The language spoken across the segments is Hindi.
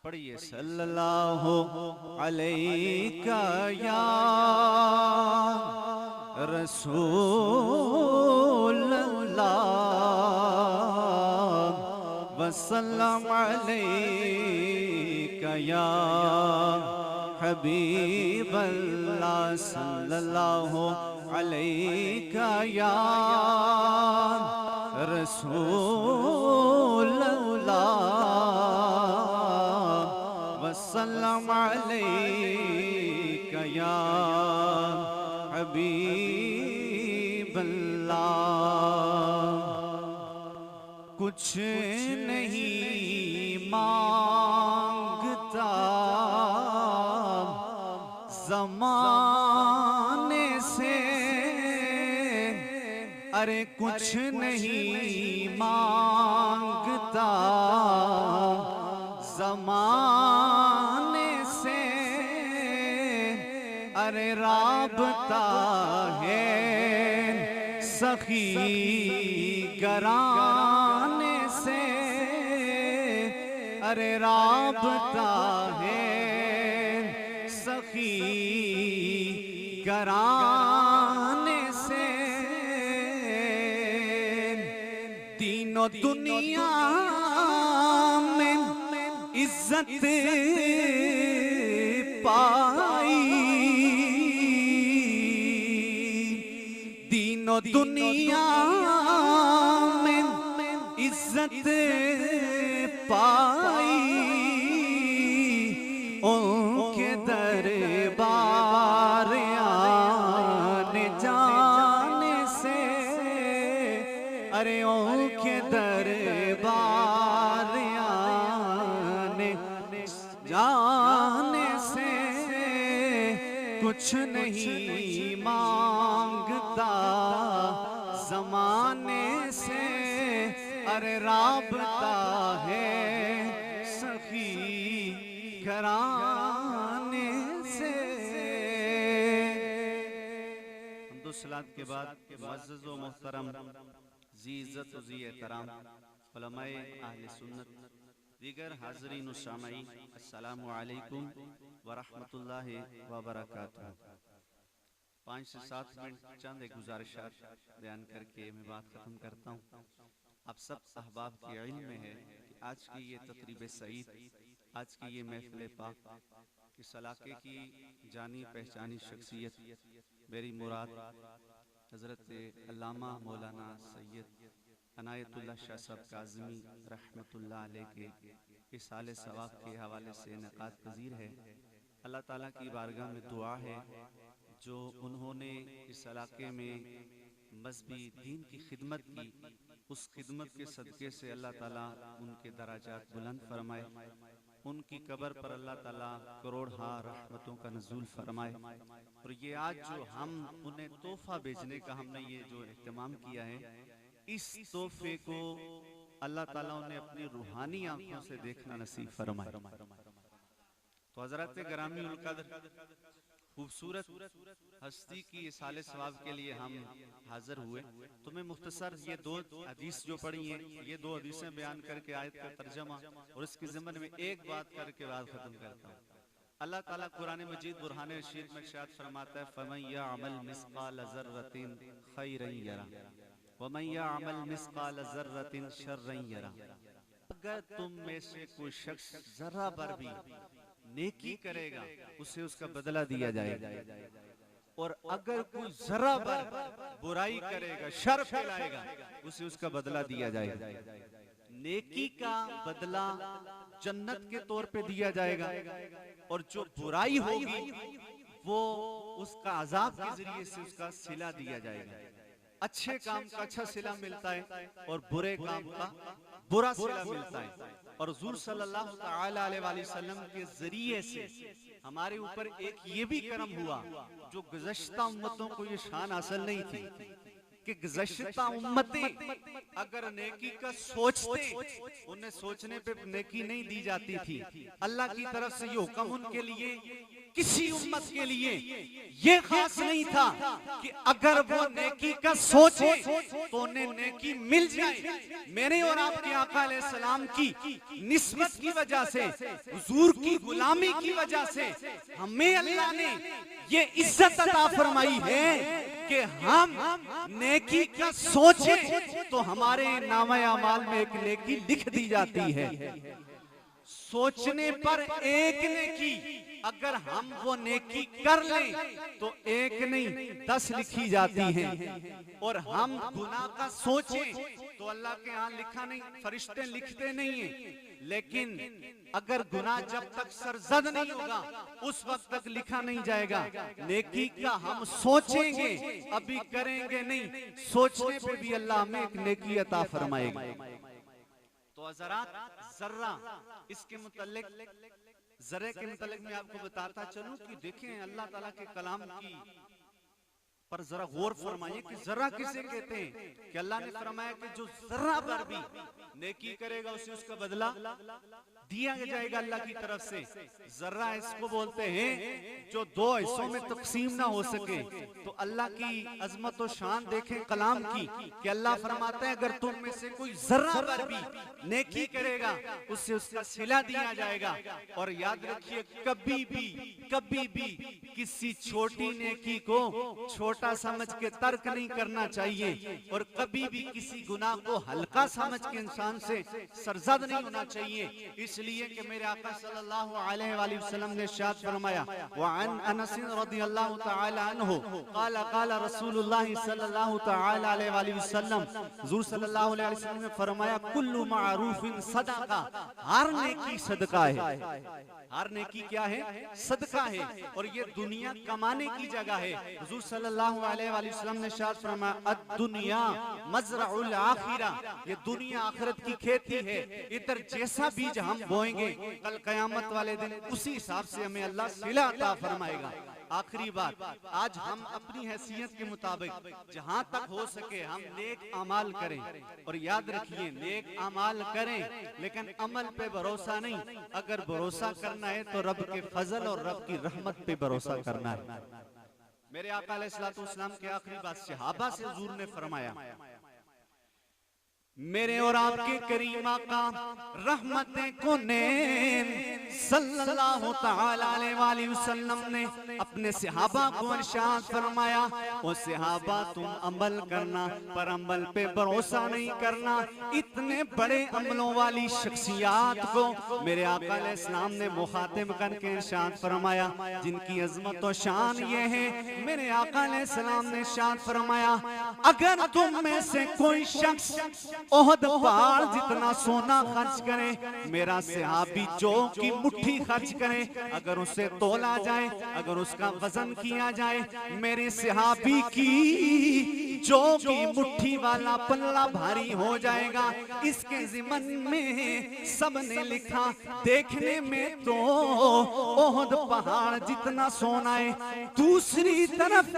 पढ़िए सल्लल्लाहु अलैका या रसूलल्लाह वसल्लम अलैका या हबीबल्लाह सल्लल्लाहु अलैका या रसूलल्लाह वसल्लम अलैका या हबीबल्लाह। कुछ नहीं मांगता ज़माने से, अरे कुछ नहीं मांगता ज़माने से, अरे राबता है सखी घराने से, अरे राबता है सखी घराने से। तीनों दुनिया में इज्जत पाई, तीनों दुनिया में इज्जत पाई, उनके दरबार आने जाने से, अरे उनके दरबार आने जाने से कुछ नहीं मांगता ज़माने से, अरे राबता है सखी घराने से। सलात के बाद मुअज़्ज़ज़ व मोहतरम जी इज़्ज़त व जी एहतराम उलमाए अहले सुन्नत दीगर हाज़रीन व सामईन, अस्सलामु अलैकुम व रहमतुल्लाहि व बरकातुहू। 5 से 7 मिनट चंद एक गुजारिशात बयान करके मैं बात खत्म करता हूँ। आप सब अहबाब के इल्म में है कि आज की ये तक़रीब सईद, आज की ये महफ़िल पाक, इस इलाके की जानी पहचानी शख्सियत मेरी मुराद हज़रत अल्लामा मौलाना सैयद अनायतुल्लाह शाह साहब काज़मी रहमतुल्लाह अलैह के इस साल सवाब के हवाले से इनेकाद पज़ीर है। अल्लाह ताला की बारगाह में दुआ है जो उन्होंने इस इलाके में मज़हबी दीन की खिदमत की, उस खिदमत के सदक़े से अल्लाह ताला उनके दराजात बुलंद फरमाए, उनकी कब्र पर अल्लाह ताला करोड़ हां रहमतों का नज़ूल फरमाए। और ये आज जो हम उन्हें तोहफा भेजने का हमने ये जो इत्तेमाम किया है, इस तोहफे को अल्लाह ताला उन्हें अपनी रूहानी आंखों से देखना नसीब फरमाए। तो हज़रत गिरामी उल क़द्र खूबसूरत हस्ती की साले सवाब के लिए हम हाजिर हुए। तो मैं मुख्तसर ये 2 हदीस जो पढ़ी हैं, ये 2 हदीसें बयान करके आयत का तर्जमा और इसके ज़िम्मन में एक बात करके बात खत्म करता हूँ। अल्लाह ताला कुरान मजीद बुरहान रशीद में इरशाद फरमाता है, फमन यअमल मिस्क़ाल ज़र्रतिन खैरन यरा वमन यअमल मिस्क़ाल ज़र्रतिन शर्रन यरा। अगर तुम में से कोई शख्स जरा भर भी नेकी करेगा उसे उसका बदला दिया जाएगा, और अगर कोई जरा भर बुराई करेगा, शर फैलाएगा, उसे उसका बदला दिया जाएगा। नेकी का बदला जन्नत के तौर पे दिया जाएगा, और जो बुराई होगी वो उसका अजाब के जरिए से उसका सिला दिया जाएगा। अच्छे काम का अच्छा सिला मिलता है और बुरे काम का बुरा सिला मिलता है। और हुज़ूर सल्लल्लाहु तआला अलैहि वसल्लम के जरिए से हमारे ऊपर एक ये भी करम हुआ जो गुज़श्ता उम्मतों को ये शान हासिल नहीं थी कि गुज़श्ता उम्मतें अगर नेकी का सोचते, उन्हें सोचने पे नेकी नहीं दी जाती थी। अल्लाह की तरफ से ये हुक्म उनके लिए किसी उम्मत के लिए ये खास नहीं था कि अगर वो नेकी का सोचे तो उन्हें नेकी मिल जाए। मेरे और आपके आका अलैहिस्सलाम की निस्बत की वजह से, हुजूर की गुलामी की वजह से हमें अल्लाह ने ये इज्जत अता फरमाई है कि हम नेकी का सोचे तो हमारे नामा अमाल में एक नेकी लिख दी जाती है। सोचने पर एक नेकी, अगर हम वो नेकी कर लें तो एक नहीं 10 लिखी जाती हैं। और हम गुनाह का सोचें तो अल्लाह के यहाँ लिखा नहीं, फरिश्ते लिखते नहीं हैं। लेकिन अगर गुनाह जब तक सरजद नहीं होगा उस वक्त तक लिखा नहीं जाएगा। नेकी का हम सोचेंगे, अभी करेंगे नहीं, सोचने पे भी अल्लाह हमें एक नेकी अता फरमाएगा। तो हज़रात, जर्रा इसके मुतल्लिक, जर्रे के मुतल्लिक मैं आपको बताता चलूं कि देखें अल्लाह ताला के कलाम की पर जरा गौर फरमाइए कि जर्रा किसे कहते हैं। कि अल्लाह ने फरमाया कि जो जर्रा पर भी नेकी करेगा उसे उसका बदला दिया जाएगा अल्लाह की तरफ से। जर्रा इसको बोलते हैं जो 2 हिस्सों में तकसीम ना हो सके। तो अल्लाह की अजमत और शान देखें कलाम की कि अल्लाह फरमाता है अगर तुम में से कोई जर्रा पर भी नेकी करेगा उससे उसका सिला दिया जाएगा। और याद रखिए कभी भी किसी छोटी नेकी को छोटा समझ के तर्क नहीं करना चाहिए और कभी भी किसी गुनाह को हल्का समझ के इंसान से सरजद नहीं होना चाहिए। इसलिए कि मेरे आका सल्लल्लाहु अलैहि वसल्लम ने इरशाद फरमाया वअन अनस रज़ियल्लाहु तआला अन्हु क़ाल क़ाल रसूलुल्लाह सल्लल्लाहु तआला अलैहि वसल्लम, हुज़ूर सल्लल्लाहु अलैहि वसल्लम ने फरमाया कुल्लु मारूफिन सदका, हर नेकी सदका है। हर नेकी क्या है? सदका है। और ये दुनिया कमाने की जगह है। हुज़ूर सल्लल्लाहु अलैहि वसल्लम ने इरशाद फरमाया अद-दुनिया मज़रउल आखिरा, ये दुनिया आखिरत की खेती है। इधर जैसा बीज हम बोएंगे कल कयामत वाले दिन उसी हिसाब से हमें अल्लाह सिला अता फरमाएगा। आखिरी बात, आज हम अपनी हैसियत के मुताबिक जहां तक हो सके हम नेक अमाल करें। और याद रखिए नेक अमाल करें लेकिन अमल पे भरोसा नहीं। अगर भरोसा करना है तो रब के फजल और रब की रहमत पे भरोसा करना है। मेरे आका अलैहिस्सलातु वस्सलाम के आखिरी बात सहाबा से हुजूर ने फरमाया, मेरे और आपके करीम आका रहमतें कुनैन सल्लल्लाहु तआला अलैहि वसल्लम ने अपने सहाबा को इरशाद फरमाया, ओ सहाबा तुम अमल करना पर अमल पे भरोसा नहीं करना। इतने बड़े अमलों वाली शख्सियात को मेरे आका अलैहिस्सलाम ने मुखातिब करके इरशाद फरमाया जिनकी अजमत और शान ये है। मेरे आका अलैहिस्सलाम ने इरशाद फरमाया अगर तुम में से कोई शख्स ओहद पहाड़ जितना सोना खर्च करे, मेरा सहाबी जो की मुट्ठी खर्च करे, अगर उसे तोला जाए, अगर उसका वजन किया जाए, मेरे सहाबी की जो की मुट्ठी वाला पल्ला भारी हो जाएगा। इसके ज़िमन में सबने लिखा देखने में तो ओहद पहाड़ जितना सोना है, दूसरी तरफ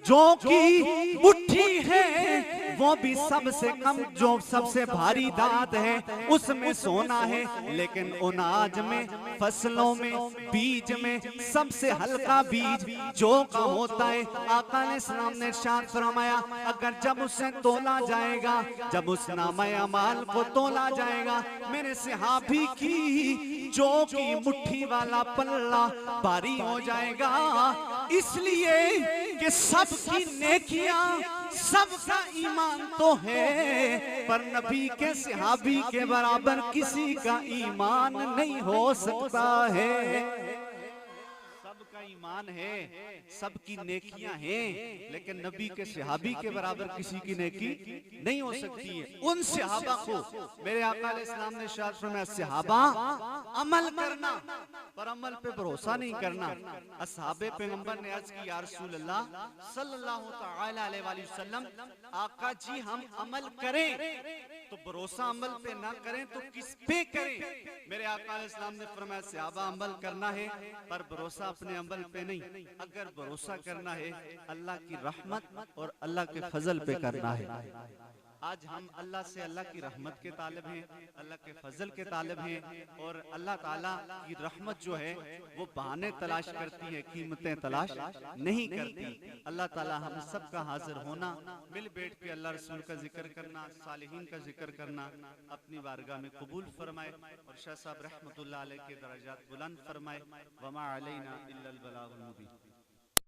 जो की मुट्ठी है वो भी सबसे कम, जो सबसे भारी दांत है उसमें सोना है। लेकिन अनाज में, फसलों में, बीज में सबसे हल्का बीज जो का होता है। आका ने सलाम ने इरशाद फरमाया अगर जब उसे तोला जाएगा, जब उस नामे अमाल को तोला जाएगा, मेरे सहाबी की जो की मुट्ठी वाला पल्ला भारी हो जाएगा। इसलिए कि सबकी नेकियां, सबका ईमान तो है पर नबी के सहाबी के बराबर किसी का ईमान नहीं हो सकता है। सबका ईमान है, सबकी नेकियां हैं, लेकिन नबी के सहाबी के बराबर किसी की नेकी नहीं हो सकती है। उन सहाबा को मेरे आका अलैहिस्सलाम ने इरशाद फरमाया सहाबा अमल करना पर अमल पे भरोसा नहीं करना। असहाबे पैगंबर ने अर्ज की या रसूल अल्लाह सल्लल्लाहु तआला अलैहि वसल्लम, आका जी हम अमल करें तो भरोसा अमल पे ना करें तो किस पे करें? मेरे आका अलैहिस्सलाम ने फरमाया सहाबा अमल करना है पर भरोसा अपने अमल पे नहीं, अगर भरोसा करना है अल्लाह की रहमत और अल्लाह के फजल पे करना है। आज हम अल्लाह से अल्लाह की रहमत के तालिब हैं, अल्लाह के फजल के तालिब हैं, और अल्लाह ताला की रहमत जो है वो बहाने तलाश करती है, कीमतें तलाश नहीं करती। अल्लाह ताला हम सब का हाजिर होना, मिल बैठ के अल्लाह रसूल का जिक्र करना, सालिहीन का जिक्र करना अपनी बारगाह में कबूल फरमाए, और शाह साहब रहमतुल्लाह अलैह के दर्जात बुलंद फरमाए। वमा अलैना इल्लल बलागुल मुबीन।